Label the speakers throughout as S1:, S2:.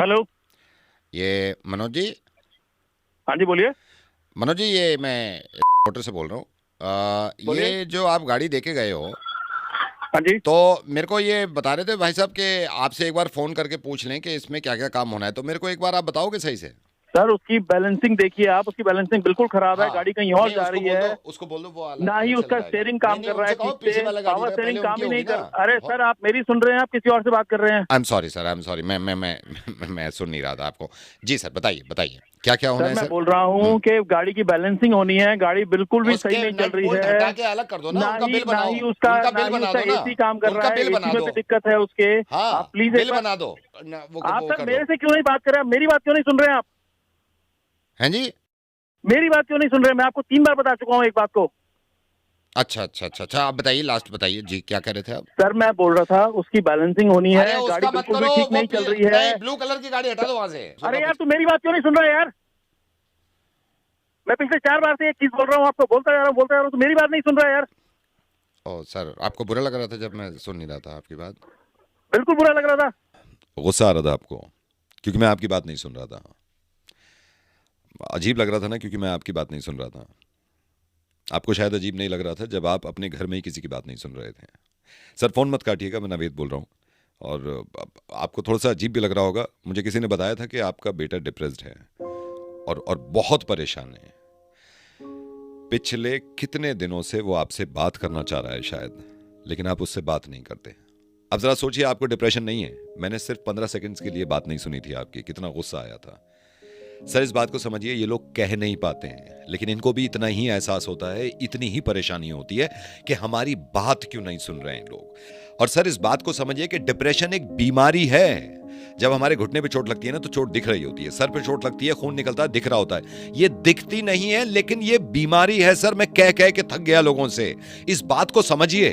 S1: Hello.
S2: ये मनोज जी।
S1: हाँ जी बोलिए।
S2: मनोज जी, ये मैं होटल से बोल रहा हूँ।
S1: बोलिए।
S2: ये जो आप गाड़ी देके गए हो,
S1: हाँ जी।
S2: तो मेरे को ये बता रहे थे भाई साहब कि आपसे एक बार फ़ोन करके पूछ लें कि इसमें क्या क्या काम होना है। तो मेरे को एक बार आप बताओगे सही से?
S1: सर उसकी बैलेंसिंग देखिए आप, उसकी बैलेंसिंग बिल्कुल खराब है,
S2: हाँ,
S1: गाड़ी कहीं और
S2: नहीं
S1: जा
S2: उसको
S1: रही
S2: बोल दो,
S1: है।
S2: उसको बोल दो, वो अलग
S1: ना ही
S2: अलग से
S1: उसका
S2: लगाएगा।
S1: स्टेयरिंग
S2: नहीं
S1: काम
S2: नहीं,
S1: कर रहा है
S2: उनसे कहो
S1: ठीक
S2: पीछे
S1: से,
S2: वाला गाड़ी
S1: पावर
S2: रहे,
S1: स्टेयरिंग
S2: पहले
S1: काम
S2: उनकी
S1: ही नहीं
S2: होगी ना।
S1: कर। अरे सर आप मेरी सुन रहे हैं, आप किसी और से बात कर रहे हैं।
S2: I am sorry sir, I am sorry. मैं सुन नहीं रहा था आपको। जी सर, बताइए बताइए क्या क्या होना
S1: सर
S2: है
S1: मैं
S2: सर।
S1: बोल रहा हूँ कि गाड़ी की बैलेंसिंग होनी है, गाड़ी बिल्कुल भी सही
S2: उसके
S1: नहीं चल
S2: नट
S1: रही
S2: बोल्ट हटा
S1: है।
S2: के अलग कर दो ना, उनका बिल
S1: ना
S2: बनाओ।
S1: ही उसका
S2: उनका
S1: ना
S2: बिल
S1: ही
S2: बना
S1: उसका
S2: दो ना।
S1: एसी काम कर रहा
S2: उनका
S1: है,
S2: बिल
S1: एसी
S2: बना
S1: में
S2: दो।
S1: भी दिक्कत है उसके।
S2: हाँ,
S1: आप प्लीज एक
S2: बिल
S1: बार।
S2: बना दो।
S1: आप
S2: वो
S1: सर
S2: कर
S1: मेरे
S2: दो।
S1: से क्यों नहीं बात कर रहे हैं, मेरी बात क्यों नहीं सुन रहे हैं आप?
S2: हैं जी?
S1: मेरी बात क्यों नहीं सुन रहे हैं? मैं आपको 3 बार बता चुका हूँ एक बात को।
S2: अच्छा अच्छा अच्छा अच्छा, आप बताइए, लास्ट बताइए जी, क्या कह रहे थे आप?
S1: सर मैं बोल रहा था उसकी बैलेंसिंग होनी
S2: अरे
S1: है, गाड़ी
S2: उसका मत
S1: बिल्कुल भी
S2: करो,
S1: ठीक
S2: वो
S1: नहीं चल रही
S2: नहीं,
S1: है।
S2: ब्लू कलर की गाड़ी हटा दो वहां से, उसका
S1: अरे यार
S2: कुछ।
S1: तू मेरी बात क्यों नहीं सुन रहा है यार? मैं पिछले 4 बार से एक चीज बोल रहा हूँ आपको, बोलता जा रहा हूँ, तू मेरी बात नहीं सुन रहा है यार।
S2: ओ सर, आपको बुरा लग रहा था जब मैं सुन नहीं रहा था आपकी बात?
S1: बिल्कुल बुरा लग रहा था।
S2: गुस्सा आ रहा था आपको क्योंकि मैं आपकी बात नहीं सुन रहा था? अजीब लग रहा था ना, क्योंकि मैं आपकी बात नहीं सुन रहा था। आपको शायद अजीब नहीं लग रहा था जब आप अपने घर में ही किसी की बात नहीं सुन रहे थे। सर फ़ोन मत काटिएगा, मैं नवेद बोल रहा हूँ। और आपको थोड़ा सा अजीब भी लग रहा होगा, मुझे किसी ने बताया था कि आपका बेटा डिप्रेस्ड है और बहुत परेशान है। पिछले कितने दिनों से वो आपसे बात करना चाह रहा है शायद, लेकिन आप उससे बात नहीं करते। अब जरा सोचिए, आपको डिप्रेशन नहीं है। मैंने सिर्फ 15 सेकंड्स के लिए बात नहीं सुनी थी आपकी, कितना गुस्सा आया था। सर इस बात को समझिए, ये लोग कह नहीं पाते हैं, लेकिन इनको भी इतना ही एहसास होता है, इतनी ही परेशानी होती है कि हमारी बात क्यों नहीं सुन रहे हैं लोग। और सर इस बात को समझिए कि डिप्रेशन एक बीमारी है। जब हमारे घुटने पे चोट लगती है ना, तो चोट दिख रही होती है। सर पे चोट लगती है, खून निकलता है, दिख रहा होता है। ये दिखती नहीं है, लेकिन ये बीमारी है सर। मैं कह कह के थक गया लोगों से। इस बात को समझिए।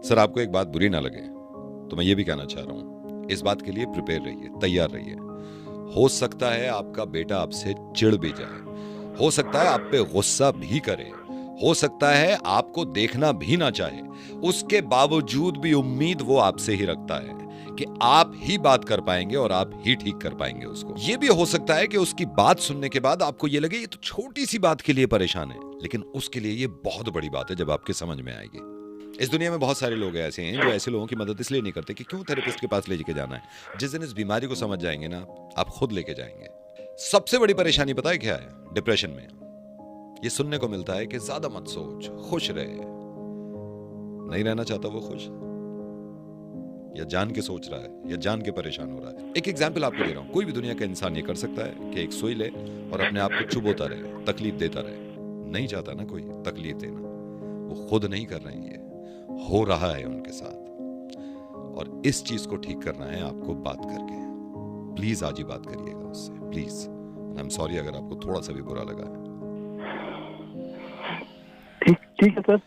S2: सर आपको एक बात बुरी ना लगे तो मैं ये भी कहना चाह रहा हूं, इस बात के लिए प्रिपेयर रहिए, तैयार रहिए। हो सकता है आपका बेटा आपसे चिढ़ भी जाए, हो सकता है आप पे गुस्सा भी करे, हो सकता है आपको देखना भी ना चाहे। उसके बावजूद भी उम्मीद वो आपसे ही रखता है कि आप ही बात कर पाएंगे और आप ही ठीक कर पाएंगे उसको। ये भी हो सकता है कि उसकी बात सुनने के बाद आपको ये लगे ये तो छोटी सी बात के लिए परेशान है, लेकिन उसके लिए ये बहुत बड़ी बात है जब आपके समझ में आएगी। इस दुनिया में बहुत सारे लोग ऐसे हैं जो ऐसे लोगों की मदद इसलिए नहीं करते कि क्यों थेरेपिस्ट के पास लेके जाना है। जिस दिन इस बीमारी को समझ जाएंगे ना, आप खुद लेके जाएंगे। सबसे बड़ी परेशानी पता है क्या है डिप्रेशन में? ये सुनने को मिलता है कि ज्यादा मत सोच, खुश रहे। नहीं रहना चाहता वो खुश, या जान के सोच रहा है, या जान के परेशान हो रहा है। एक एग्जाम्पल आपको दे रहा हूं, कोई भी दुनिया का इंसान ये कर सकता है कि एक सुई ले और अपने आप को चुभोता रहे, तकलीफ देता रहे। नहीं चाहता ना कोई तकलीफ देना, वो खुद नहीं कर रहे हैं, ये हो रहा है उनके साथ। और इस चीज को ठीक करना है आपको बात करके। प्लीज आज ही बात करिएगा उससे, प्लीज। आई एम सॉरी अगर आपको थोड़ा सा भी बुरा लगा है।
S1: ठीक ठीक है सर,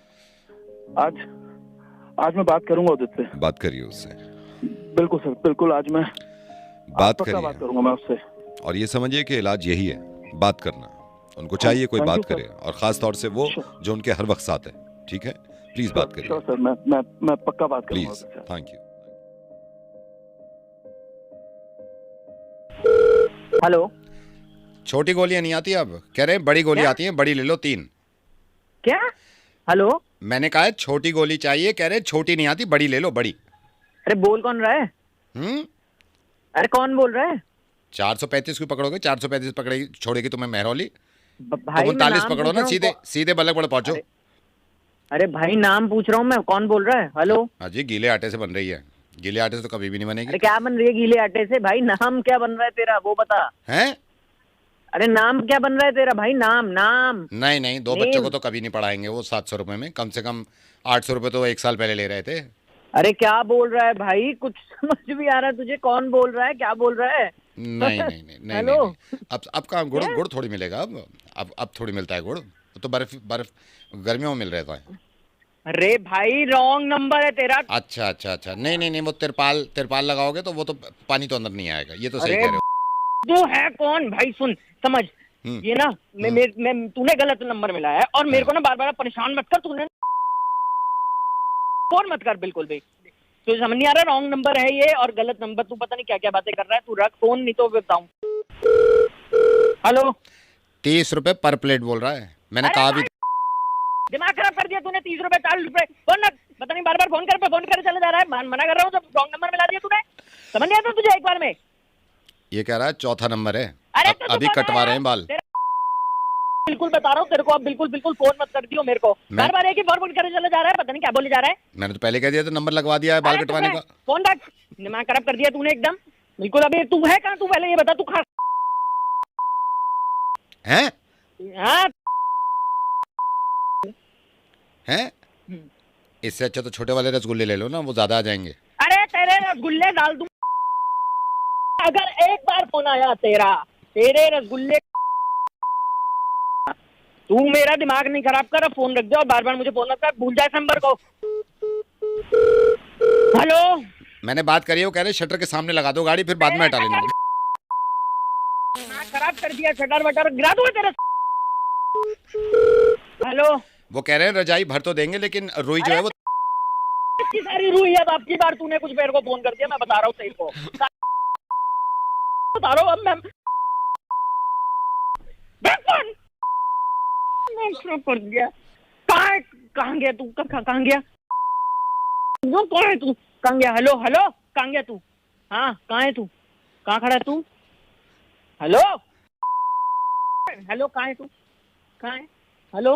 S1: आज मैं बात करूंगा उदित से।
S2: बात करिए उससे।
S1: बिल्कुल सर, बिल्कुल आज मैं
S2: बात
S1: पक्का बात
S2: करिए
S1: करूंगा मैं उससे।
S2: और ये समझिए कि इलाज यही है, बात करना। उनको चाहिए कोई
S1: थैंक यू
S2: बात
S1: सर।
S2: करे, और खास तौर से वो जो उनके हर वक्त साथ है। ठीक है, प्लीज बात करिए।
S1: श्योर सर, मैं पक्का बात करूंगा
S2: प्लीज,
S1: उससे।
S2: Thank you.
S3: हेलो।
S2: छोटी गोलियां नहीं आती, अब कह रहे हैं बड़ी गोली
S3: क्या?
S2: आती है, बड़ी ले लो 3।
S3: क्या? हेलो।
S2: मैंने कहा है छोटी गोली चाहिए, कह रहे हैं छोटी नहीं आती, बड़ी ले लो, बड़ी।
S3: अरे बोल कौन रहा है? अरे कौन बोल रहा है?
S2: 435 क्यों पकड़ोगे? 435 पकड़ेगी, छोड़ेगी तुम्हें मेहरौली। तो
S3: भाई मैं
S2: 39
S3: नाम
S2: पकड़ो
S3: पूछ
S2: ना,
S3: रहा हूँ
S2: सीधे सीधे बल्लभगढ़ पहुंचो।
S3: अरे अरे भाई नाम पूछ रहा हूँ मैं, कौन बोल रहा है? हेलो।
S2: हाँ जी, गीले आटे से बन रही है। गीले आटे से तो कभी भी नहीं बनेगी।
S3: अरे क्या बन रही है गीले आटे से? भाई नाम क्या बन रहा है तेरा, वो बता।
S2: हैं?
S3: अरे नाम क्या बन रहा है तेरा भाई? नाम नाम
S2: नहीं नहीं, 2 बच्चों को
S3: नेम।
S2: तो कभी नहीं पढ़ाएंगे वो 700 रुपए में। कम से कम 800 रुपए तो 1 साल पहले ले रहे थे।
S3: अरे क्या बोल रहा है भाई? कुछ समझ भी आ रहा है तुझे? कौन बोल रहा है, क्या बोल रहा है?
S2: नहीं नहीं नहीं नहीं
S3: हेलो।
S2: नहीं। अब कहाँ गुड़
S3: क्या?
S2: गुड़ थोड़ी मिलेगा अब थोड़ी मिलता है गुड़। तो बर्फ बर्फ गर्मियों में मिल रहा था।
S3: अरे भाई रॉन्ग नंबर है तेरा।
S2: अच्छा अच्छा अच्छा, नहीं नहीं नहीं, वो तिरपाल तिरपाल लगाओगे तो वो तो पानी तो अंदर नहीं आएगा, ये तो सही
S3: अरे
S2: कह रहे हो।
S3: तू है कौन भाई? सुन समझ, ये ना मैं तूने गलत नंबर मिलाया है, और मेरे को ना बार बार परेशान मत कर। तूने फोन मत कर बिल्कुल भी। तुझे समझ नहीं आ रहा? रॉन्ग नंबर है ये और गलत नंबर, तू पता नहीं क्या क्या बातें कर रहा है। तू रख फोन, नहीं तो बताऊं। हेलो,
S4: 30 रुपए पर प्लेट बोल रहा है। मैंने कहा भी
S3: दिमाग खराब कर दिया तूने। 30 रुपए 40 रुपए फोन रख। पता नहीं बार बार फोन कर चले जा रहा है। मना कर रहा हूँ, जब रॉन्ग नंबर मिला दिया तूने। समझ नहीं आता तुझे एक बार में?
S4: ये कह रहा है चौथा नंबर है।
S3: अरे तो
S4: अभी कटवा रहे हैं बाल।
S3: बिल्कुल बता रहा हूँ तेरे को, अब बिल्कुल फोन मत कर दियो मेरे को। बार बार एक ही फॉरवर्ड करे चले जा रहा है, पता नहीं क्या बोले जा रहा है।
S4: मैंने तो पहले कह दिया था, नंबर लगवा दिया है बाल कटवाने का।
S3: फोन रख, दिमाग खराब कर दिया तूने एकदम। बिल्कुल। अभी तू है कहाँ? तू पहले ये बता, तू खा
S4: हैं?
S3: हाँ?
S4: हैं? इससे अच्छा तो छोटे वाले रसगुल्ले ले लो ना, वो ज्यादा आ जाएंगे।
S3: अरे तेरे रसगुल्ले डाल दूं अगर एक बार फोन आया तेरे रसगुल्ले। तू मेरा दिमाग नहीं खराब कर, अब फोन रख दे और बार बार मुझे फोन मत कर, भूल जाए इस नंबर को। हेलो,
S4: मैंने बात करी है, वो कह रहे शटर के सामने लगा दो गाड़ी, फिर बाद में हटा लेना।
S3: दिमाग खराब कर दिया, शटर वटर गिरा दूंगा तेरे। हेलो,
S4: वो कह रहे हैं रजाई भर तो देंगे, लेकिन रुई जो है वो
S3: इतनी सारी रुई है। अब आपकी बार तूने कुछ मेरे को फोन कर दिया, मैं बता रहा हूँ तेरे को, बता रहा हूँ। अब मैं कर दिया। कहाँ गया तू? कहाँ गया? कौन है तू? कहाँ गया? हेलो, कहाँ गया तू? हाँ, कहाँ है तू? कहाँ खड़ा है तू? हेलो, कहाँ है तू? कहाँ है? हेलो,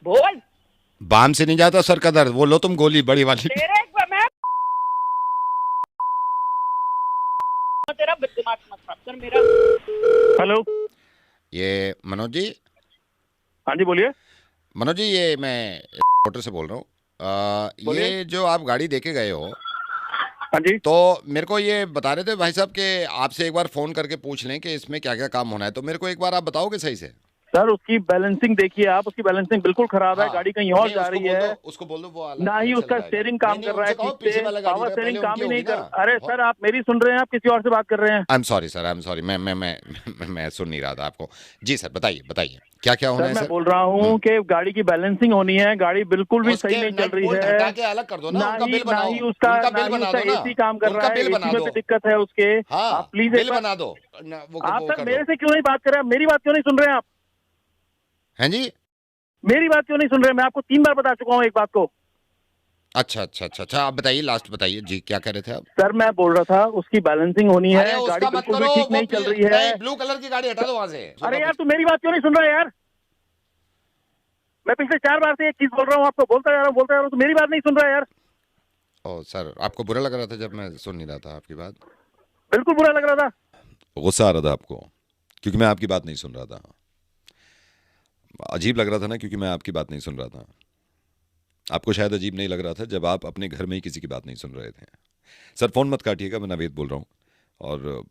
S3: बोल।
S4: बाम से नहीं जाता सर का दर्द, वो लो तुम गोली बड़ी वाली।
S3: तेरा दिमाग मत खराब कर मेरा।
S1: हेलो,
S4: ये मनोज जी?
S1: हाँ जी बोलिए।
S4: मनोज जी, ये मैं होटल से बोल रहा हूँ। ये जो आप गाड़ी देके गए हो,
S1: हाँ जी,
S4: तो मेरे को ये बता रहे थे भाई साहब कि आपसे एक बार फोन करके पूछ लें कि इसमें क्या क्या काम होना है, तो मेरे को एक बार आप बताओगे सही से?
S1: सर उसकी बैलेंसिंग देखिए आप, उसकी बैलेंसिंग बिल्कुल खराब है।
S4: हाँ।
S1: गाड़ी कहीं और जा रही है।
S4: उसको बोल दो वो
S1: ना ही उसका स्टेयरिंग काम कर रहा है ठीक से, पावर स्टेयरिंग काम ही नहीं कर। अरे सर, आप मेरी सुन रहे हैं, आप किसी और से बात कर रहे हैं।
S4: I am sorry sir, I am sorry, मैं सुन नहीं रहा था आपको। जी सर, बताइए क्या क्या होना है सर?
S1: मैं बोल रहा हूँ कि गाड़ी की बैलेंसिंग होनी है। गाड़ी बिल्कुल भी सही नहीं चल रही है।
S4: हटा के अलग कर दो ना, उनका बिल बनाओ।
S1: ना ही उसका एसी काम कर रहा है, एसी में भी दिक्कत है उसके। आप प्लीज
S4: बिल बना दो।
S1: आप सर मेरे से क्यों नहीं बात कर रहे हैं? मेरी बात क्यों नहीं सुन रहे हैं आप?
S4: हैं जी?
S1: मेरी बात क्यों नहीं सुन रहे? मैं आपको 3 बार बता चुका हूँ एक बात को।
S4: अच्छा, आप बताइए, लास्ट बताइए जी, क्या कह रहे थे आप?
S1: सर मैं बोल रहा था उसकी बैलेंसिंग होनी है। गाड़ी बिल्कुल भी ठीक नहीं चल रही है।
S4: ब्लू कलर की गाड़ी हटा दो वहां से।
S1: अरे यार, तू मेरी बात क्यों नहीं सुन रहा है यार? मैं पिछले 4 बार से एक चीज बोल रहा हूँ, आपको बोलता जा रहा हूँ, तो मेरी बात नहीं सुन रहा है यार।
S4: ओ सर, आपको बुरा लग रहा था जब मैं सुन नहीं रहा था आपकी बात?
S1: बिल्कुल बुरा लग रहा था।
S2: गुस्सा आ रहा था आपको क्योंकि मैं आपकी बात नहीं सुन रहा था। अजीब लग रहा था ना, क्योंकि मैं आपकी बात नहीं सुन रहा था। आपको शायद अजीब नहीं लग रहा था जब आप अपने घर में ही किसी की बात नहीं सुन रहे थे। सर फ़ोन मत काटिएगा, मैं नवेद बोल रहा हूँ। और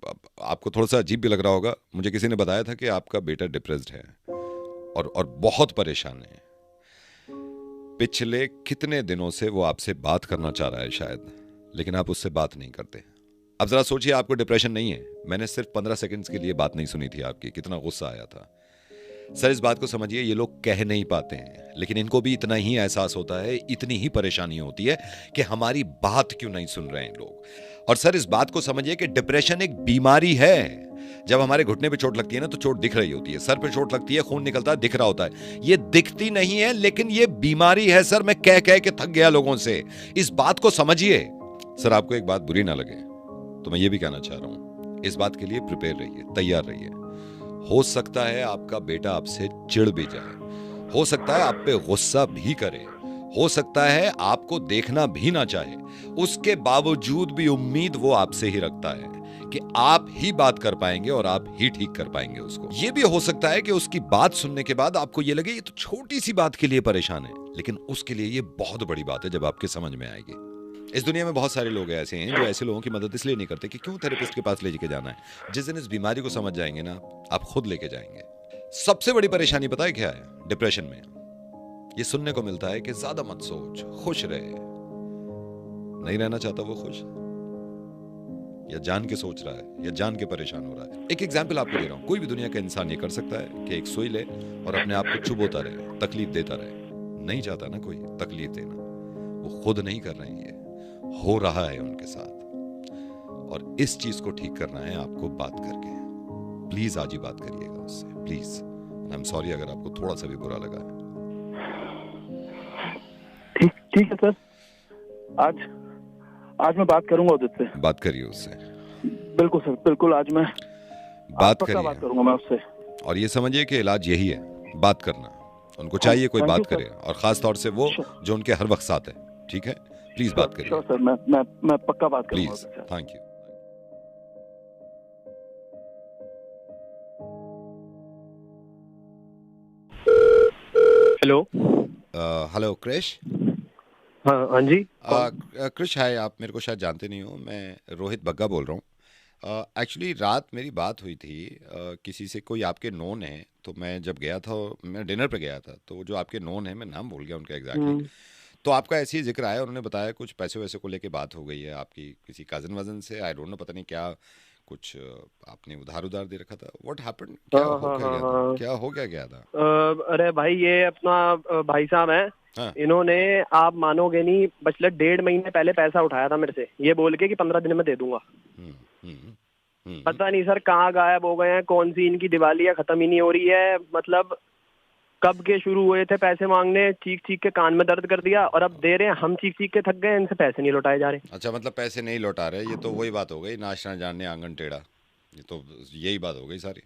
S2: आपको थोड़ा सा अजीब भी लग रहा होगा। मुझे किसी ने बताया था कि आपका बेटा डिप्रेस्ड है और बहुत परेशान है। पिछले कितने दिनों से वो आपसे बात करना चाह रहा है शायद, लेकिन आप उससे बात नहीं करते। अब ज़रा सोचिए, आपको डिप्रेशन नहीं है। मैंने सिर्फ 15 सेकंड्स के लिए बात नहीं सुनी थी आपकी, कितना गुस्सा आया था। सर इस बात को समझिए, ये लोग कह नहीं पाते हैं, लेकिन इनको भी इतना ही एहसास होता है, इतनी ही परेशानी होती है कि हमारी बात क्यों नहीं सुन रहे हैं लोग। और सर इस बात को समझिए कि डिप्रेशन एक बीमारी है। जब हमारे घुटने पे चोट लगती है ना, तो चोट दिख रही होती है। सर पे चोट लगती है, खून निकलता है, दिख रहा होता है। ये दिखती नहीं है, लेकिन ये बीमारी है सर। मैं कह कह के थक गया लोगों से। इस बात को समझिए। सर आपको एक बात बुरी ना लगे तो मैं ये भी कहना चाह रहा हूं, इस बात के लिए प्रिपेयर रहिए, तैयार रहिए। हो सकता है आपका बेटा आपसे चिढ़ भी जाए, हो सकता है आप पे गुस्सा भी करे, हो सकता है आपको देखना भी ना चाहे। उसके बावजूद भी उम्मीद वो आपसे ही रखता है कि आप ही बात कर पाएंगे और आप ही ठीक कर पाएंगे उसको। ये भी हो सकता है कि उसकी बात सुनने के बाद आपको ये लगे ये तो छोटी सी बात के लिए परेशान है, लेकिन उसके लिए ये बहुत बड़ी बात है जब आपके समझ में आएगी। इस दुनिया में बहुत सारे लोग ऐसे हैं जो ऐसे लोगों की मदद इसलिए नहीं करते कि क्यों थेरेपिस्ट के पास ले के जाना है। जिस दिन इस बीमारी को समझ जाएंगे ना, आप खुद लेके जाएंगे। सबसे बड़ी परेशानी पता है क्या है डिप्रेशन में? ये सुनने को मिलता है कि ज्यादा मत सोच, खुश रहे। नहीं रहना चाहता वो खुश, या जान के सोच रहा है, या जान के परेशान हो रहा है। एक एग्जाम्पल आपको दे रहा हूं। कोई भी दुनिया का इंसान ये कर सकता है कि एक सुई ले और अपने आप को चुभोता रहे, तकलीफ देता रहे। नहीं चाहता ना कोई तकलीफ देना, वो खुद नहीं कर रहे हैं। ये हो रहा है उनके साथ, और इस चीज को ठीक करना है आपको बात करके। प्लीज आज ही बात करिएगा उससे, प्लीज। आई एम सॉरी अगर आपको थोड़ा सा भी बुरा लगा है।
S1: ठीक है सर, आज मैं बात करूंगा उदित से।
S2: बात करिए उससे,
S1: बिल्कुल सर, बिल्कुल। आज मैं
S2: बात
S1: पक्का बात
S2: करिए,
S1: करूंगा मैं उससे।
S2: और ये समझिए कि इलाज यही है, बात करना। उनको चाहिए कोई
S1: Thank
S2: बात
S1: you, sir.
S2: करे, और खास तौर से वो
S1: Sure.
S2: जो उनके हर वक्त साथ है। ठीक है, प्लीज बात करिए,
S1: श्योर सर, मैं पक्का बात करूंगा
S2: प्लीज।
S1: उससे।
S2: Thank you.
S1: Hello.
S2: Hello Krish.
S1: हाँ जी।
S2: क्रिश, हाय। आप मेरे को शायद जानते नहीं हो, मैं रोहित बग्गा बोल रहा हूँ। एक्चुअली रात मेरी बात हुई थी किसी से, कोई आपके नोन है। तो मैं जब गया था, मैं डिनर पे गया था, तो जो आपके नोन है, मैं नाम भूल गया उनका एग्जैक्टली। तो आपका ऐसे ही जिक्र आया, उन्होंने बताया कुछ पैसे वैसे को लेके बात हो गई है आपकी किसी कजन वजन से। आई डोंट नो, पता नहीं क्या कुछ आपने उधार दे रखा था। What happened? क्या हो क्या गया था? क्या हो क्या गया था?
S5: अरे भाई, ये अपना भाई साहब हैं।
S2: हाँ।
S5: इन्होंने, आप मानोगे नहीं, पिछले 1.5 महीने पहले पैसा उठाया था मेरे से, ये बोल के कि 15 दिन में दे दूंगा। पता नहीं सर कहाँ गायब हो गए हैं, कौन सी इनकी दिवाली है, खत्म ही नहीं हो रही है। मतलब कब के शुरू हुए थे पैसे मांगने, चीख चीख के कान में दर्द कर दिया, और अब दे रहे हैं। हम चीख चीख के थक गए, इनसे पैसे नहीं लौटाए जा रहे।
S2: अच्छा, मतलब पैसे नहीं लौटा रहे। ये तो वही बात हो गई, नाच ना जानने आंगन टेढ़ा। ये तो यही बात हो गई सारी।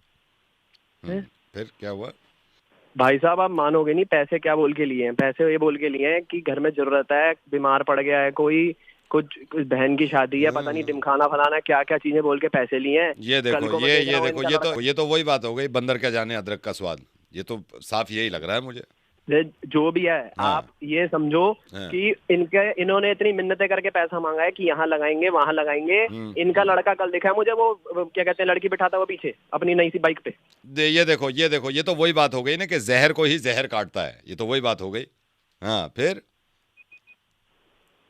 S2: फिर क्या हुआ?
S5: भाई साहब, आप मानोगे नहीं, पैसे क्या बोल के लिए हैं? पैसे ये बोल के लिए हैं कि घर में जरूरत है, बीमार पड़ गया है कोई, कुछ बहन की शादी है, पता नहीं दिमखाना फलाना, क्या क्या चीजें बोल के पैसे लिए हैं।
S2: ये देखो,
S5: कल को मैं
S2: ये
S5: देख रहा हूँ
S2: देखो,
S5: इनका
S2: ये तो वही बात हो गई, बंदर क्या जाने अदरक का स्वाद। ये तो साफ यही लग रहा है मुझे।
S5: जो भी है,
S2: हाँ।
S5: आप ये समझो
S2: हाँ।
S5: कि इन्होंने इतनी मिन्नतें करके पैसा मांगा है कि यहाँ लगाएंगे वहां लगाएंगे। इनका लड़का कल दिखा है मुझे, वो क्या कहते हैं, लड़की बिठाता हुआ पीछे अपनी नई सी बाइक पे।
S2: ये देखो, ये तो वही बात हो गई ना कि जहर को ही जहर काटता है। ये तो वही बात हो गई। हाँ, फिर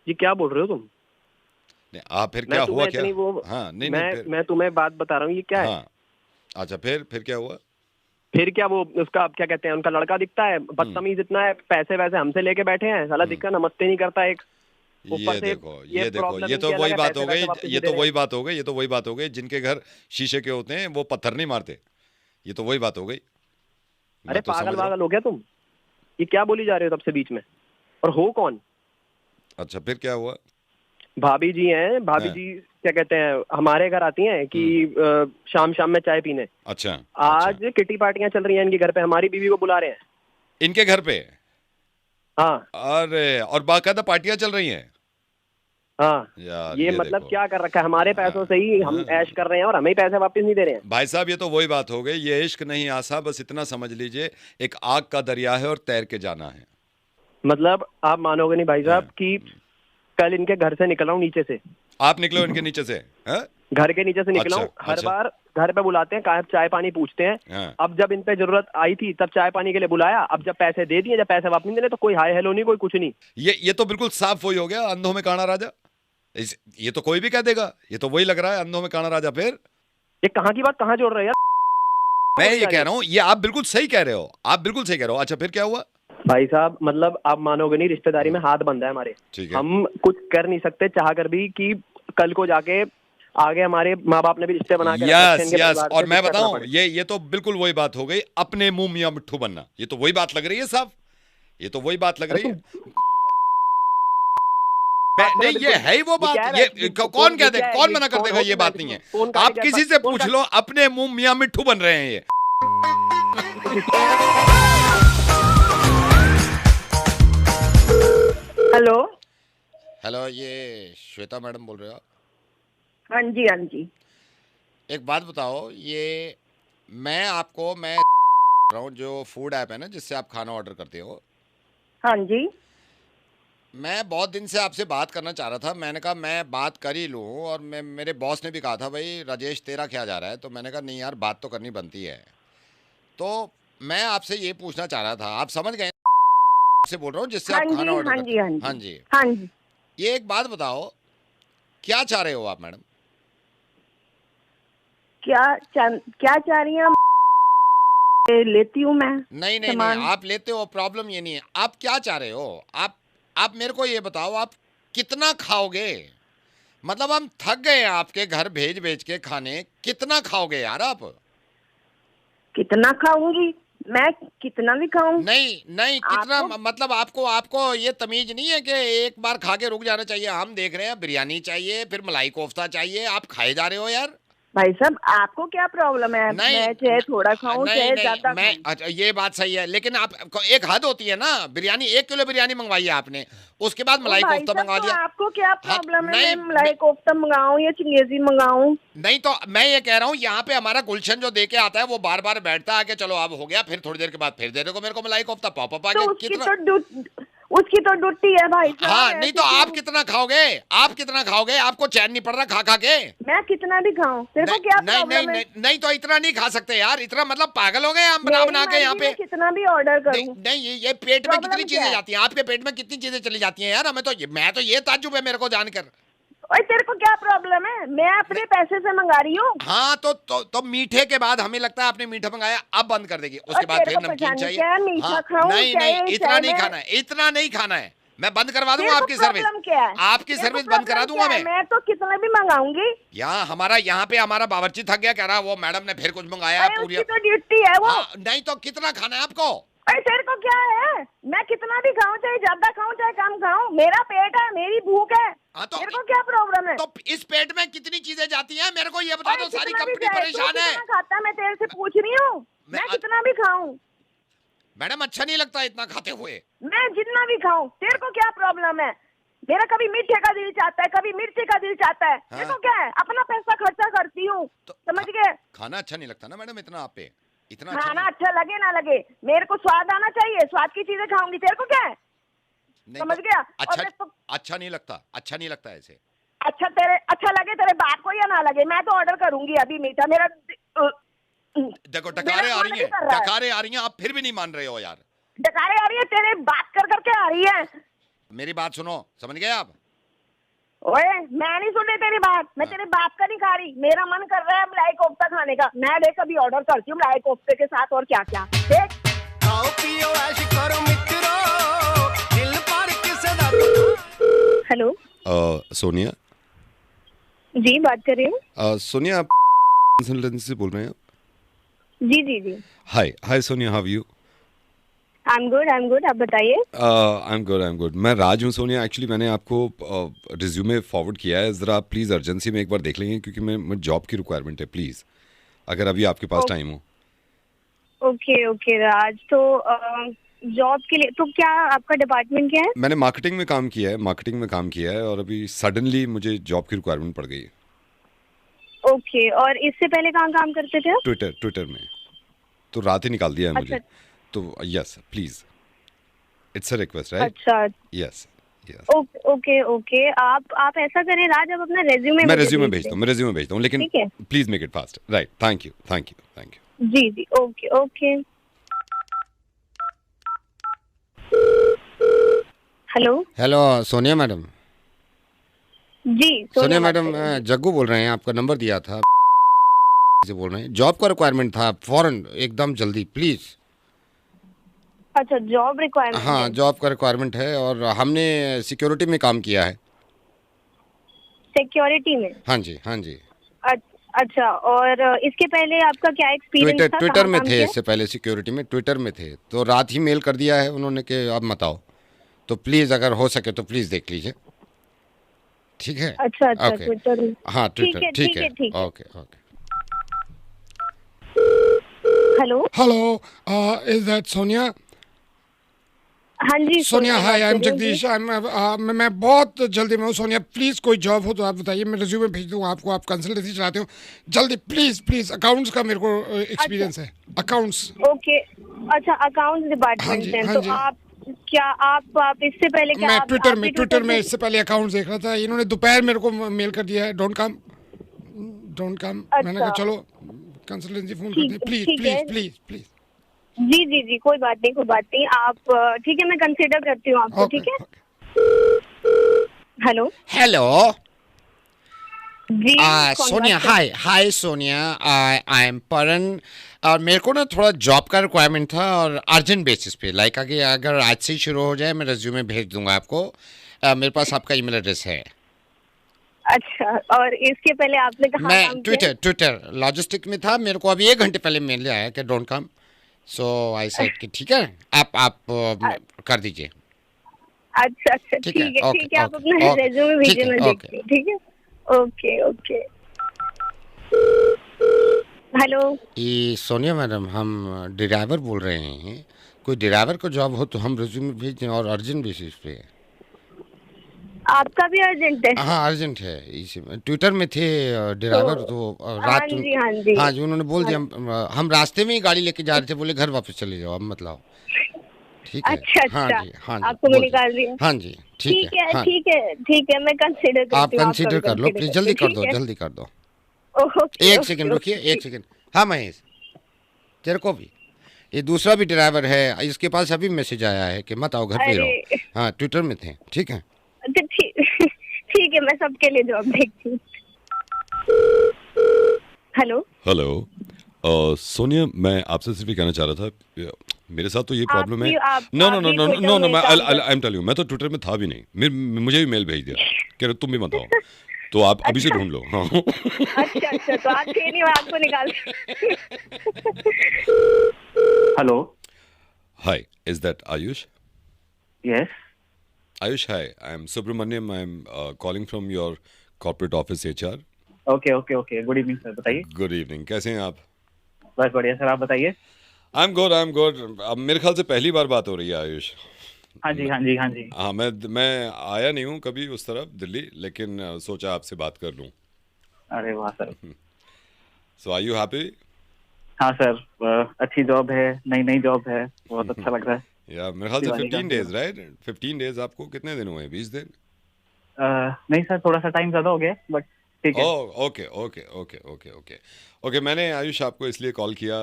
S5: ये क्या बोल रहे हो तुम?
S2: नहीं, आप फिर क्या हुआ क्या? हाँ, नहीं,
S5: मैं तुम्हें बात बता रहा हूँ, ये क्या है।
S2: हाँ, अच्छा, फिर क्या हुआ?
S5: फिर क्या, वो उसका क्या कहते हैं, उनका लड़का दिखता है, बदतमीज इतना है, पैसे वैसे हमसे लेके बैठे हैं, साला दिखता नमस्ते नहीं करता एक।
S2: ये देखो, ये तो वही बात हो गई। ये तो वही बात हो गई जिनके घर शीशे के होते हैं वो पत्थर नहीं मारते। ये तो वही बात हो गई।
S5: अरे पागल हो गया तुम? ये क्या बोली जा रहे हो तब से बीच में? और हो कौन?
S2: अच्छा, फिर क्या हुआ?
S5: भाभी जी हैं। भाभी जी क्या कहते हैं, हमारे घर आती हैं कि शाम शाम में चाय पीने।
S2: अच्छा,
S5: आज किटी पार्टियां चल रही हैं इनके घर पे, हमारी बीवी को बुला रहे हैं
S2: इनके घर पे।
S5: हाँ।
S2: अरे, और बाकायदा पार्टियां चल रही हैं?
S5: हाँ
S2: यार,
S5: ये मतलब क्या कर रखा है, हमारे पैसों से ही हम ऐश कर रहे हैं और हमें ही पैसे वापस नहीं दे रहे हैं।
S2: भाई साहब, ये तो वही बात हो गई। ये इश्क नहीं आसा, बस इतना समझ लीजिए, एक आग का दरिया है और तैर के जाना है।
S5: मतलब आप मानोगे नहीं भाई साहब कि कल इनके घर से निकला हूँ नीचे से।
S2: आप निकलो इनके नीचे से? है?
S5: घर के नीचे से निकला हूँ। हर बार घर पे बुलाते हैं, कहा चाय पानी पूछते हैं। अब जब इन पे जरूरत आई थी तब चाय पानी के लिए बुलाया, अब जब पैसे दे दिए, जब पैसे वापस नहीं देने तो कोई हाय हेलो नहीं, कोई कुछ नहीं।
S2: ये तो बिल्कुल साफ वही हो गया, अंधों में काना राजा। ये तो कोई भी कह देगा, ये तो वही लग रहा है, अंधों में काना राजा। फिर
S5: ये कहाँ की बात कहाँ जोड़ रहे हैं यार?
S2: मैं ये कह रहा हूँ, ये आप बिल्कुल सही कह रहे हो, आप बिल्कुल सही कह रहे हो। अच्छा, फिर क्या हुआ?
S5: भाई साहब, मतलब आप मानोगे नहीं, रिश्तेदारी में हाथ बंधा है हमारे। हम कुछ कर नहीं सकते चाह कर भी कि कल को जाके आगे हमारे माँ बाप ने भी रिश्ते बना के
S2: यस। और मैं बताऊं, ये तो बिल्कुल वही बात हो गई, अपने मुंह मियां मिट्ठू बनना। ये तो वही बात लग रही है साहब, ये तो वही बात लग रही है। नहीं, ये है ही वो बात। ये कौन कह देगा, कौन मना कर देगा? ये बात नहीं है। आप किसी से पूछ लो, अपने मुंह मियां मिट्ठू बन रहे हैं ये। हेलो, ये श्वेता मैडम बोल रहे हो?
S3: हाँ जी, हाँ जी।
S2: एक बात बताओ, ये मैं रहा हूँ, जो फूड ऐप है ना जिससे आप खाना ऑर्डर करते हो।
S3: हाँ जी।
S2: मैं बहुत दिन से आपसे बात करना चाह रहा था। मैंने कहा मैं बात कर ही लूँ, और मेरे बॉस ने भी कहा था, भाई राजेश तेरा क्या जा रहा है? तो मैंने कहा नहीं यार, बात तो करनी बनती है। तो मैं आपसे ये पूछना चाह रहा था, आप समझ गए से बोल रहा हूँ जिससे आप खाना ऑर्डर करते हो। हाँ जी,
S3: हाँ जी।
S2: ये एक बात बताओ, क्या चाह रहे हो आप मैडम?
S3: क्या चाह रही हैं? लेती हूँ मैं।
S2: नहीं, आप लेते हो, प्रॉब्लम ये नहीं है। आप क्या चाह रहे हो? आप मेरे को ये बताओ, आप
S4: कितना खाओगे? मतलब हम थक गए हैं आपके घर भेज भेज के खाने, कितना खाओगे यार आप?
S3: कितना खाऊंगी मैं? कितना भी खाऊं?
S4: नहीं नहीं, कितना
S3: आपको-
S4: मतलब आपको आपको ये तमीज नहीं है कि एक बार खा के रुक जाना चाहिए? हम देख रहे हैं बिरयानी चाहिए, फिर मलाई कोफ्ता चाहिए, आप खाए जा रहे हो यार।
S3: भाई साहब आपको क्या प्रॉब्लम है?
S4: नहीं,
S3: मैं चाहे थोड़ा खाऊं
S4: नहीं
S3: चाहे
S4: नहीं,
S3: ज्यादा
S4: मैं
S3: खाऊं।
S4: अच्छा, ये बात सही है, लेकिन आप एक हद होती है ना। बिरयानी 1 किलो बिरयानी मंगवाई है आपने, उसके बाद मलाई
S3: भाई
S4: कोफ्ता
S3: साहब,
S4: मंगवा
S3: तो
S4: दिया।
S3: आपको क्या
S4: हाँ,
S3: प्रॉब्लम है?
S4: नहीं,
S3: मैं मलाई कोफ्ता मंगाऊं या चिंगेजी मंगाऊं?
S4: नहीं तो मैं ये कह रहा हूँ, यहाँ पे हमारा गुलशन जो दे के आता है वो बार बार बैठता है कि चलो अब हो गया, फिर थोड़ी देर के बाद फिर दे दे को मेरे को मलाई कोफ्ता, पॉप आ
S3: तो
S4: गया।
S3: उसकी
S4: कितना?
S3: तो उसकी तो ड्यूटी है भाई साहब।
S4: हाँ, नहीं तो
S3: ऐसे
S4: आप
S3: क्यों?
S4: कितना खाओगे? आप कितना खाओगे? आपको चैन नहीं पड़ रहा खा खा के?
S3: मैं कितना भी खाऊं, तेरे को
S4: नहीं
S3: क्या
S4: नहीं नहीं
S3: प्रॉब्लम है?
S4: नहीं, नहीं तो इतना नहीं खा सकते यार, इतना मतलब पागल हो गए हम बना
S3: मेरी
S4: बना के यहाँ
S3: मर्जी,
S4: पे।
S3: मैं कितना भी ऑर्डर
S4: नहीं
S3: करूं।
S4: नहीं, ये पेट में
S3: प्रॉब्लम
S4: कितनी
S3: क्या
S4: चीजें
S3: है?
S4: जाती हैं? आपके पेट में कितनी चीजें चली जाती हैं यार? हमें तो मैं तो ये ताज्जुब है मेरे को जानकर।
S3: ओए तेरे को क्या प्रॉब्लम है? मैं अपने पैसे से मंगा रही हूँ।
S4: हाँ तो मीठे के बाद हमें लगता है आपने मीठा मंगाया, अब बंद कर देगी, उसके
S3: और
S4: बाद
S3: तेरे
S4: फिर
S3: को
S4: नमकीन
S3: परेशानी
S4: चाहिए।
S3: क्या है? मीठा
S4: हाँ,
S3: खाऊं
S4: नहीं
S3: चाहे
S4: नहीं, इतना
S3: चाहे
S4: नहीं
S3: मैं-
S4: खाना है, इतना नहीं खाना है। मैं बंद करवा दूंगा
S3: तेरे को
S4: आपकी सर्विस,
S3: प्रॉब्लम क्या है?
S4: आपकी
S3: तेरे को
S4: सर्विस बंद करा
S3: प्रॉब्लम
S4: दूंगा
S3: क्या है?
S4: मैं।
S3: मैं तो कितना भी मंगाऊंगी।
S4: यहाँ पे हमारा बावर्ची थक गया, कह रहा वो मैडम ने फिर कुछ मंगाया
S3: अरे
S4: पूरी।
S3: उसकी तो ड्यूटी है वो।
S4: हाँ, नहीं तो कितना खाना है आपको?
S3: अरे तेरे को क्या है? मैं कितना भी खाऊं, चाहे ज्यादा खाऊं चाहे कम खाऊं, मेरा पेट है, मेरी भूख है।
S4: हाँ, तो
S3: तेरे को क्या प्रॉब्लम है?
S4: तो इस पेट में कितनी चीजें जाती हैं मेरे को ये बता
S3: अरे
S4: दो। सारी
S3: कितना भी
S4: कंपनी
S3: जाए, तू
S4: परेशान है।
S3: कितना खाता है मैं तेरे से पूछ रही हूँ।
S4: मैं-
S3: मैं कितना भी खाऊं,
S4: मैडम अच्छा नहीं लगता इतना खाते हुए।
S3: मैं जितना भी खाऊं, तेरे को क्या प्रॉब्लम है? मेरा कभी मीठे का दिल चाहता है, कभी मिर्ची का दिल चाहता है।
S4: हाँ।
S3: तेरे को क्या है? अपना पैसा खर्चा करती हूँ,
S4: तो
S3: समझ गए?
S4: खाना अच्छा नहीं लगता ना मैडम इतना आप पे? इतना अच्छा
S3: खाना
S4: नहीं-
S3: अच्छा लगे ना लगे, मेरे को स्वाद आना चाहिए, स्वाद की चीजें खाऊंगी। तेरे को क्या है?
S4: नहीं
S3: समझ
S4: तो
S3: गया? और
S4: अच्छा
S3: मेरे को
S4: अच्छा नहीं लगता, अच्छा नहीं लगता ऐसे।
S3: अच्छा लगे तेरे बाप को या ना लगे, मैं तो ऑर्डर करूंगी अभी मीठा। मेरा
S4: देखो डकारे
S3: मेरा
S4: आ
S3: मन
S4: रही
S3: भी
S4: हैं,
S3: कर रहा है।
S4: डकारे आ रही हैं, आप फिर भी नहीं मान रहे हो यार।
S3: डकारे आ रही है तेरे बात कर करके आ रही है।
S4: मेरी बात सुनो, समझ गए आप?
S3: ओए मैं नहीं सुन रही तेरी बात, मैं तेरे बाप का नहीं खा रही। मेरा मन कर रहा है मलाई कोफ्ता खाने का। मैं देख अभी ऑर्डर करती हूँ मलाई कोफ्ते के साथ और क्या क्या। देख
S6: खाओ पियो ऐश करो मित्रों, दिल पर किसे दा।
S2: हेलो सोनिया।
S3: जी बात कर रही हूँ।
S2: सोनिया आप कंसल्टेंसी से बोल रहे हैं?
S3: जी जी जी,
S2: hi Sonia, how you?
S3: I am good, आप बताइए।
S2: I am good. मैं राज हूँ सोनिया। एक्चुअली मैंने आपको रिज्यूमे फॉरवर्ड किया है, ज़रा आप प्लीज़ अर्जेंसी में एक बार देख लेंगे, क्योंकि मैं जॉब की रिक्वायरमेंट है प्लीज़, अगर अभी आपके पास टाइम हो।
S3: ओके राज, तो जॉब के लिए तो क्या आपका डिपार्टमेंट क्या है?
S2: मैंने मार्केटिंग में काम किया है और अभी सडनली मुझे जॉब की रिक्वायरमेंट पड़ गई है।
S3: ओके, और इससे पहले कहाँ काम करते थे आप?
S2: ट्विटर में, तो रात ही निकाल दिया है मुझे।
S3: अच्छा।
S2: तो yes please, it's a request right?
S3: अच्छा,
S2: यस।
S3: ओके, आप ऐसा करें राज, आप अपना रेज्यूमे
S2: मैं रेज्यूमे भेजता हूँ, लेकिन
S3: ठीक है।
S2: Please make it fast. Right, thank you.
S3: जी ओके।
S4: Hello Sonia madam.
S3: जी
S4: सोनिया मैडम, जग्गू बोल रहे हैं, आपका नंबर दिया था से बोल रहे हैं। जॉब का रिक्वायरमेंट था फौरन, एकदम जल्दी प्लीज।
S3: अच्छा, जॉब रिक्वायरमेंट?
S4: हाँ, जॉब का रिक्वायरमेंट है और हमने सिक्योरिटी में काम किया है।
S3: सिक्योरिटी में?
S4: हाँ जी।
S3: अच्छा, और इसके पहले आपका क्या एक्सपीरियंस था?
S4: ट्विटर
S3: कहाँ
S4: में
S3: काम
S4: थे,
S3: किया?
S4: इससे पहले सिक्योरिटी में ट्विटर में थे, तो रात ही मेल कर दिया है उन्होंने कि अब बताओ, तो प्लीज अगर हो सके तो प्लीज देख लीजिए, ठीक है?
S3: अच्छा
S4: Okay.
S3: ट्विटर में।
S4: हाँ ट्विटर, ठीक है।
S3: ठीक है।
S4: Okay.
S3: Hello,
S6: is that Sonia?
S3: हाँ जी
S6: सोनिया हाय, आई एम
S3: बात कर रही हूँ
S6: जगदीश। मैं बहुत जल्दी में हूँ सोनिया, प्लीज़ कोई जॉब हो तो आप बताइए, मैं रिज्यूमे भेज दूँ आपको। आप कंसल्टेंसी चलाते हो, जल्दी प्लीज़। अकाउंट्स का मेरे को एक्सपीरियंस है, अकाउंट्स।
S3: जी। ओके, अच्छा अकाउंट्स डिपार्टमेंट
S6: जी,
S3: है,
S6: हाँ
S3: तो
S6: जी।
S3: आप इससे पहले क्या
S6: मैं
S3: आप
S6: ट्विटर
S3: भी
S6: में इससे पहले अकाउंट्स देख रहा था, इन्होंने दोपहर मेरे को मेल कर दिया है, डोंट कम। मैंने कहा चलो कंसल्टेंसी फोन करते हैं,
S3: ठीक है।
S6: प्लीज।
S3: जी कोई बात नहीं। आप ठीक है, मैं कंसीडर करती हूँ आपको, ठीक है? हेलो जी, कौन
S4: सोनिया
S3: बात कर-
S4: हाय सोनिया, आई एम परन, और मेरे को ना थोड़ा जॉब का रिक्वायरमेंट था और अर्जेंट बेसिस पे, लाइक अगर आज से ही शुरू हो जाए, मैं रेज्यूमे भेज दूंगा आपको। मेरे पास आपका ईमेल एड्रेस है।
S7: अच्छा, और इसके पहले आपने कहा
S4: मैं ट्विटर लॉजिस्टिक में था, मेरे को अभी 1 घंटे पहले मेल आया कि don't come, so I said कि ठीक है आप कर दीजिए।
S7: अच्छा अच्छा,
S4: ठीक है,
S7: ठीक है,
S4: ओके,
S7: ठीक है, आप
S4: ओके,
S7: अपना
S4: ओके,
S7: रेज्यूमे
S4: ठीक
S7: भेजिए,
S4: है,
S7: मैं
S4: ओके।
S7: देखती हूँ। ठीक है, ओके ओके। हेलो,
S4: ये सोनिया मैडम, हम ड्राइवर बोल रहे हैं। कोई ड्राइवर को जॉब हो तो हम रिज्यूमे भेज दें, और अर्जेंट बेसिस पे।
S7: आपका भी अर्जेंट है?
S4: हाँ अर्जेंट है, इसी में ट्विटर में थे ड्राइवर, तो
S7: हाँ
S4: रात
S7: जी, हाँ जी,
S4: हाँ जी, उन्होंने बोल दिया, हम रास्ते में ही गाड़ी लेके जा रहे थे, बोले घर वापस चले जाओ, अब मत लाओ। ठीक है,
S7: अच्छा
S4: हाँ
S7: अच्छा,
S4: जी, हाँ जी,
S7: आपको मैं
S4: बोलिए।
S7: निकाल रही हूँ।
S4: हाँ जी, ठीक है, हाँ,
S7: ठीक है, ठीक है, मैं कंसिडर करती हूँ।
S4: आप कंसीडर कर लो प्लीज, जल्दी कर दो,
S7: ठीक है?
S4: जल्दी कर दो।
S7: ओके,
S4: एक
S7: ओके,
S4: सेकंड
S7: ओके।
S4: रुकिए, एक सेकंड। हाँ महेश, तेरे को भी, ये दूसरा भी ड्राइवर है, इसके पास अभी मैसेज आया है कि मत आओ, घर पे
S7: अरे।
S4: रहो। हाँ ट्विटर में थे, ठीक है।
S7: अच्छा, ठीक है, मैं सबके लिए जॉब देखती हूँ। हेलो
S2: हेलो सोनिया, मैं आपसे सिर्फ ये कहना चाह रहा था, मेरे साथ तो ये प्रॉब्लम है। नो
S7: आप
S2: नो नो
S7: भी
S2: नो
S7: Twitter
S2: नो नो,
S7: में
S2: मैं
S7: काम कर-
S2: आई एम टेलिंग यू, मैं तो ट्विटर में था भी नहीं, मुझे भी मेल भेज दिया कि तुम भी मत आओ, तो आप अभी से ढूंढ लो। हाँ
S7: अच्छा अच्छा, तो आज थे नहीं, मैं आपको निकाल।
S1: Hello,
S2: hi, is that Ayush?
S1: Yes,
S2: Ayush, hi. I'm Subramaniam. I'm calling from your corporate office HR.
S1: Okay okay okay, good evening sir, बताइए।
S2: Good evening. कैसे हैं आप?
S1: बस बढ़िया सर, आप बताइए।
S2: I'm good. I'm good. अब मेरे ख्याल से पहली बार बात हो रही है आयुष।
S1: हाँ जी हाँ जी हाँ जी।
S2: हाँ, मैं आया नहीं हूँ कभी उस तरफ दिल्ली, लेकिन सोचा आपसे बात कर लूँ।
S1: अरे वाह sir.
S2: So are you happy?
S1: हाँ सर, अच्छी जॉब है, नई नई जॉब है, बहुत अच्छा लग रहा है।
S2: या मेरे ख्याल से
S1: दिवाली का
S2: 15 days, right? 15 days आपको कितने दिन हुए? 20 दिन?
S1: नहीं सर, थोड़ा सा टाइम ज्यादा हो गया, बट ठीक है।
S2: Oh okay okay okay okay okay okay. मैंने आयुष आपको इसलिए कॉल किया,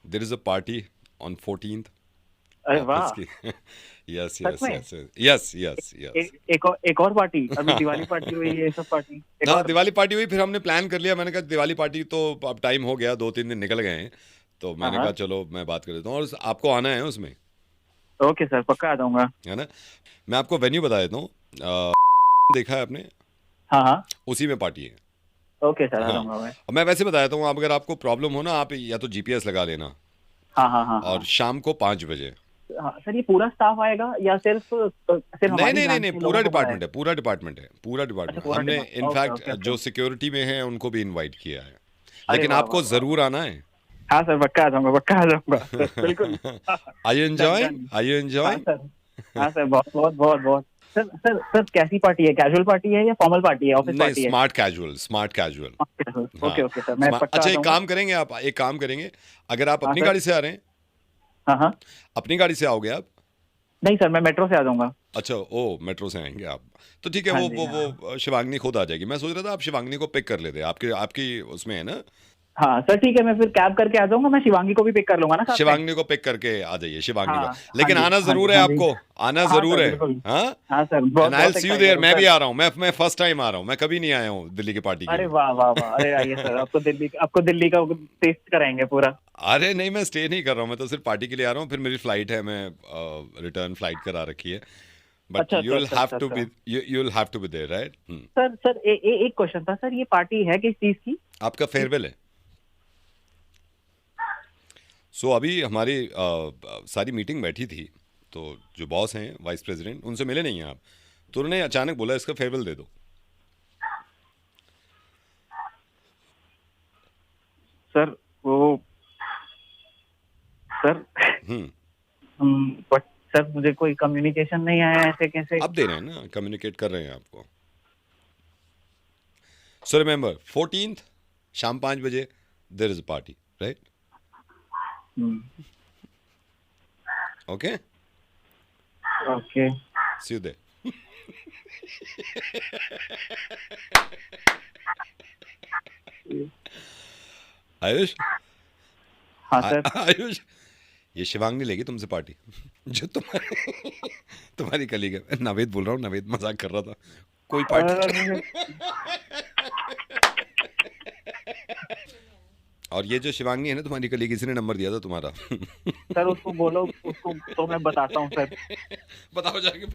S2: there is a party on 14th।
S1: अरे वाह,
S2: यस
S1: सच
S2: यस
S1: में?
S2: Yes yes yes yes.
S1: एक और पार्टी, अभी दिवाली पार्टी हुई, ये सब पार्टी एक
S2: हाँ
S1: और।
S2: दिवाली पार्टी हुई, फिर हमने प्लान कर लिया, मैंने कहा दिवाली पार्टी तो अब टाइम हो गया, 2-3 दिन निकल गए हैं, तो मैंने
S1: हाँ।
S2: कहा चलो मैं बात कर देता हूँ, और आपको आना है उसमें,
S1: ओके सर, पक्का आ जाऊंगा।
S2: है ना? मैं आपको वेन्यू बता देता हूँ, देखा है आपने?
S1: हाँ हाँ,
S2: उसी में पार्टी है।
S1: ओके सर, आ
S2: हाँ,
S1: जाऊंगा मैं।
S2: और मैं वैसे बता देता हूँ, आप अगर आपको प्रॉब्लम हो ना, आप या तो GPS लगा लेना,
S1: हाँ हाँ हाँ
S2: और शाम को 5 बजे।
S1: हाँ सर, ये पूरा स्टाफ आएगा या सिर्फ
S2: नहीं नहीं नहीं नहीं, पूरा डिपार्टमेंट है, पूरा डिपार्टमेंट है, पूरा डिपार्टमेंट।
S1: पूरा
S2: हमने
S1: डिपार्टमेंट,
S2: इनफैक्ट
S1: ओके, ओके,
S2: जो
S1: ओके।
S2: सिक्योरिटी में है उनको भी इनवाइट किया है,
S1: अरे
S2: लेकिन
S1: वाह,
S2: आपको
S1: वाह, वाह।
S2: जरूर आना है।
S1: हाँ सर, पक्का आ जाऊंगा, पक्का आ जाऊंगा बिल्कुल।
S2: Are you enjoying?
S1: Done,
S2: Are you
S1: हाँ
S2: enjoying?
S1: सर, हाँ सर, बहुत बहुत बहुत बहुत। सर सर सर, कैसी पार्टी है? कैजुअल पार्टी है या फॉर्मल पार्टी है, ऑफिस
S2: नहीं,
S1: पार्टी है?
S2: Smart casual, smart casual.
S1: Okay okay sir, मैं पक्का
S2: अच्छा
S1: आ
S2: एक
S1: जाऊंगा।
S2: काम करेंगे, आप एक काम करेंगे, अगर आप
S1: हाँ,
S2: अपनी
S1: सर।
S2: गाड़ी से आ रहे हैं,
S1: हाँ हाँ,
S2: अपनी गाड़ी से आओगे आप?
S1: नहीं सर, मैं मेट्रो से आ जाऊंगा।
S2: अच्छा, ओ मेट्रो से आएंगे आप, तो ठीक है।
S1: हाँ
S2: वो
S1: जी,
S2: वो वो शिवांगनी खुद आ जाएगी। मैं सोच रहा था आप शिवांगनी को पिक कर लेते, आपके आपकी उसमें है ना,
S1: हाँ सर, ठीक है, मैं फिर कैब करके आ जाऊंगा, मैं शिवांगी को भी पिक कर लूंगा ना साथ में।
S2: शिवांगनी को पिक करके आ जाइए, शिवांगनी
S1: हाँ,
S2: को, लेकिन
S1: हाँ जी,
S2: आना
S1: हाँ
S2: जरूर
S1: जी,
S2: है
S1: हाँ जी।
S2: आपको, आना
S1: हाँ
S2: जरूर
S1: सर,
S2: है।
S1: बिल्कुल।
S2: हाँ,
S1: हाँ सर, बहुत
S2: And I'll
S1: बहुत
S2: see you
S1: excited
S2: there।
S1: हूँ
S2: मैं भी
S1: सर।
S2: आ रहा हूँ, मैं फर्स्ट टाइम आ रहा हूँ, मैं कभी नहीं आया हूँ दिल्ली की पार्टी के
S1: अरे
S2: लिए।
S1: वाह वाह वाह, अरे आइए सर, आपको दिल्ली का टेस्ट कराएंगे पूरा।
S2: अरे नहीं, मैं स्टे नहीं कर रहा हूँ, मैं तो सिर्फ पार्टी के लिए आ रहा हूँ, फिर मेरी फ्लाइट है, मैं रिटर्न फ्लाइट करा रखी है, बट
S1: अच्छा,
S2: यू विल
S1: अच्छा,
S2: हैव टू
S1: अच्छा,
S2: be, you will have to be there, right?
S1: Sir sir, एक क्वेश्चन था सर, ये पार्टी है किस चीज की?
S2: आपका फेयरवेल है। सो अभी हमारी सारी मीटिंग बैठी थी, तो जो बॉस हैं वाइस प्रेसिडेंट, उनसे मिले नहीं हैं आप, तो उन्होंने अचानक बोला इसका फेयरवेल दे दो।
S1: सर वो सर बट सर, मुझे कोई कम्युनिकेशन नहीं आया, ऐसे कैसे?
S2: अब दे रहे हैं ना, कम्युनिकेट कर रहे हैं आपको। सो रिमेंबर 14th शाम 5 बजे there is a party, right? Okay,
S1: okay,
S2: see you there. Ayush,
S1: हाँ सर।
S2: आयुष, ये शिवांगनी लेगी तुमसे पार्टी, जो तुम्हारी कलीग है। नवेद बोल रहा हूँ, नवेद मजाक कर रहा था, कोई पार्टी। और ये जो शिवांगी है ना तुम्हारी कलीग, इसी ने नंबर दिया था तुम्हारा।
S1: सर उसको बोलो, उसको तो मैं बताता हूँ सर।
S2: बताओ जाके।